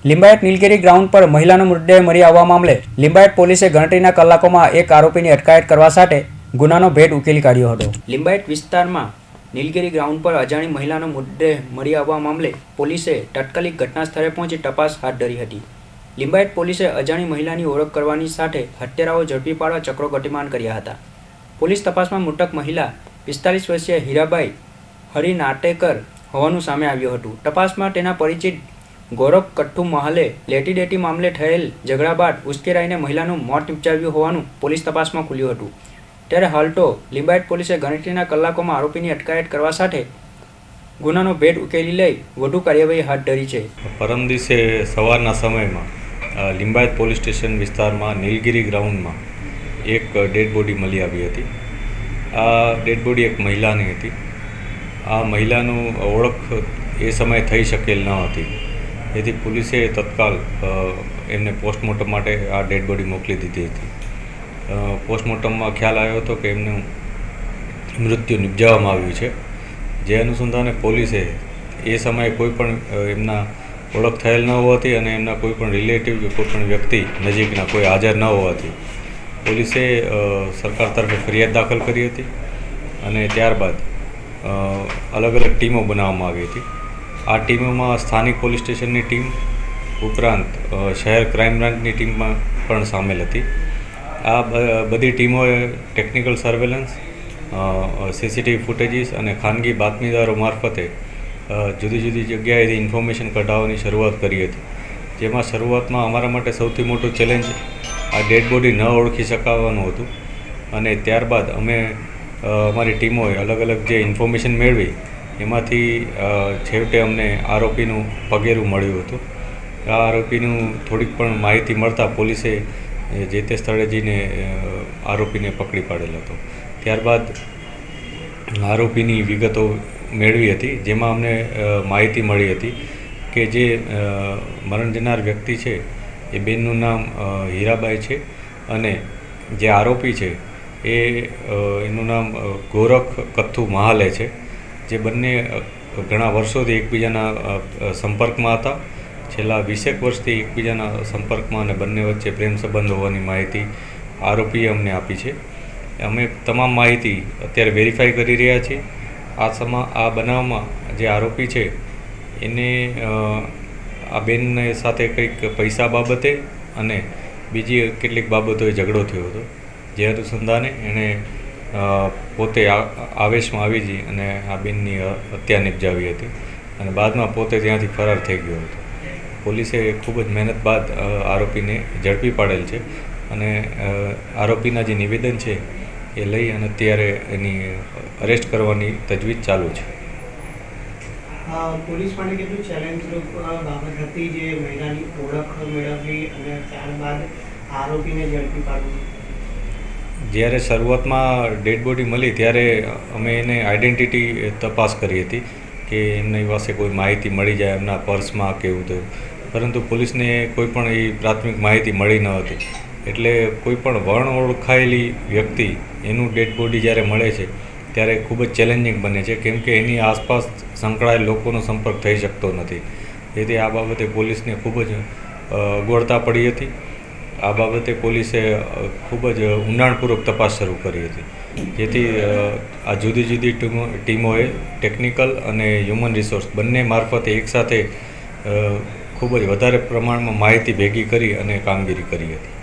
લિંબાયત નીલગિરી ground પર મહિલાનો મૃતદેહ મળી આવવા મામલે લિંબાયત પોલીસે ગણતરીના કલાકોમાં એક આરોપીની અટકાયત કરવા સાથે ગુનાનો ભેદ ઉકેલી કાઢ્યો હતો। લિંબાયત વિસ્તારમાં નીલગિરી ગ્રાઉન્ડ પર અજાણી મહિલાનો મૃતદેહ મળી આવવા મામલે પોલીસે તાત્કાલિક ઘટના સ્થળે પહોંચી તપાસ હાથ ધરી હતી। લિંબાયત પોલીસે અજાણી મહિલાની ઓળખ કરવાની સાથે હત્યારાઓ ઝડપી પાડવા ચક્રો ગતિમાન કર્યા હતા। પોલીસ તપાસમાં મૃતક મહિલા 45 વર્ષીય હીરાબાઈ હરી નાટેકર હોવાનું સામે આવ્યું હતું। તપાસમાં તેના પરિચિત ગૌરવ કટ્ટુ મહાલે લેટી દેટી મામલે થયેલ ઝઘડા બાદ ઉશ્કેરાઈને મહિલાનું મોત નિપજાવ્યું હોવાનું પોલીસ તપાસમાં ખુલ્યું હતું। ત્યારે હાલ તો લિંબાયત પોલીસે ગણતરીના કલાકોમાં આરોપીની અટકાયત કરવા સાથે ગુનાનો ભેદ ઉકેલી લઈ વધુ કાર્યવાહી હાથ ધરી છે। પરમ દિવસે સવારના સમયમાં લિંબાયત પોલીસ સ્ટેશન વિસ્તારમાં નીલગિરી ગ્રાઉન્ડમાં એક ડેડ બોડી મળી આવી હતી। આ ડેડ બોડી એક મહિલાની હતી। આ મહિલાનું ઓળખ એ સમયે થઈ શકેલ ન હતી, તેથી પોલીસે તત્કાલ એમને પોસ્ટમોર્ટમ માટે આ ડેડ બોડી મોકલી દીધી હતી। પોસ્ટમોર્ટમમાં ખ્યાલ આવ્યો હતો કે એમનું મૃત્યુ નિપજાવવામાં આવ્યું છે, જે અનુસંધાને પોલીસે એ સમયે કોઈ પણ એમના ઓળખ થયેલ ન હોવાથી અને એમના કોઈ પણ રિલેટિવ કે કોઈ પણ વ્યક્તિ નજીકના કોઈ હાજર ન હોવાથી પોલીસે સરકાર તરફે ફરિયાદ દાખલ કરી હતી અને ત્યારબાદ અલગ અલગ ટીમો બનાવવામાં આવી હતી। આ ટીમોમાં સ્થાનિક પોલીસ સ્ટેશનની ટીમ ઉપરાંત શહેર ક્રાઇમ બ્રાન્ચની ટીમમાં પણ સામેલ હતી। આ બધી ટીમોએ ટેકનિકલ સર્વેલન્સ, સીસીટીવી ફૂટેજીસ અને ખાનગી બાતમીદારો મારફતે જુદી જુદી જગ્યાએથી ઇન્ફોર્મેશન કઢાવવાની શરૂઆત કરી હતી, જેમાં શરૂઆતમાં અમારા માટે સૌથી મોટું ચેલેન્જ આ ડેડ બોડી ન ઓળખી શકાવાનું હતું અને ત્યારબાદ અમે અમારી ટીમોએ અલગ અલગ જે ઇન્ફોર્મેશન મેળવી એમાંથી છેવટે અમને આરોપીનું પગેરું મળ્યું હતું। આ આરોપીનું થોડીક પણ માહિતી મળતા પોલીસે જે તે સ્થળે જઈને આરોપીને પકડી પાડેલ હતો। ત્યારબાદ આરોપીની વિગતો મેળવી હતી, જેમાં અમને માહિતી મળી હતી કે જે મરણ જનાર વ્યક્તિ છે એ બેનનું નામ હીરાબાઈ છે અને જે આરોપી છે એ એનું નામ ગોરખ કથ્થુ મહાલે છે, જે બંને ઘણા વર્ષોથી એકબીજાના સંપર્કમાં હતા। છેલ્લા 20 વર્ષથી એકબીજાના સંપર્કમાં અને બંને વચ્ચે પ્રેમ સંબંધ હોવાની માહિતી આરોપીએ અમને આપી છે। અમે તમામ માહિતી અત્યારે વેરીફાઈ કરી રહ્યા છીએ। આ બનાવમાં જે આરોપી છે એને આ બેનને સાથે કંઈક પૈસા બાબતે અને બીજી કેટલીક બાબતોએ ઝઘડો થયો હતો, જે અનુસંધાને એણે પોતે આવેશમાં આવી જઈ અને આ બેનની હત્યા નિપજાવી હતી અને બાદમાં પોતે ત્યાંથી ફરાર થઈ ગયો હતો। પોલીસે ખૂબ જ મહેનત બાદ આરોપીને ઝડપી પાડેલ છે અને આરોપીના જે નિવેદન છે એ લઈ અને અત્યારે એની અરેસ્ટ કરવાની તજવીજ ચાલુ છે। પોલીસ માટે કેટલું ચેલેન્જરૂપ બાબત હતી જે મહિલાની ઓળખ મેળવવી અને ત્યારબાદ આરોપીને ઝડપી પાડવું? જ્યારે શરૂઆતમાં ડેડ બોડી મળી ત્યારે અમે એને આઈડેન્ટિટી તપાસ કરી હતી કે એમની પાસે કોઈ માહિતી મળી જાય એમના પર્સમાં કે એવું થયું, પરંતુ પોલીસને કોઈ પણ એ પ્રાથમિક માહિતી મળી ન હતી। એટલે કોઈ પણ વર્ણ ઓળખાયેલી વ્યક્તિ એનું ડેડ બોડી જ્યારે મળે છે ત્યારે ખૂબ જ ચેલેન્જિંગ બને છે, કેમ કે એની આસપાસ સંકળાયેલ લોકોનો સંપર્ક થઈ શકતો નથી। તેથી આ બાબતે પોલીસને ખૂબ જ અગવડતા પડી હતી। આ બાબતે પોલીસે ખૂબ જ ઊંડાણપૂર્વક તપાસ શરૂ કરી હતી, જેથી આ જુદી જુદી ટીમોએ ટેકનિકલ અને હ્યુમન રિસોર્સ બંને મારફતે એકસાથે ખૂબ જ વધારે પ્રમાણમાં માહિતી ભેગી કરી અને કામગીરી કરી હતી।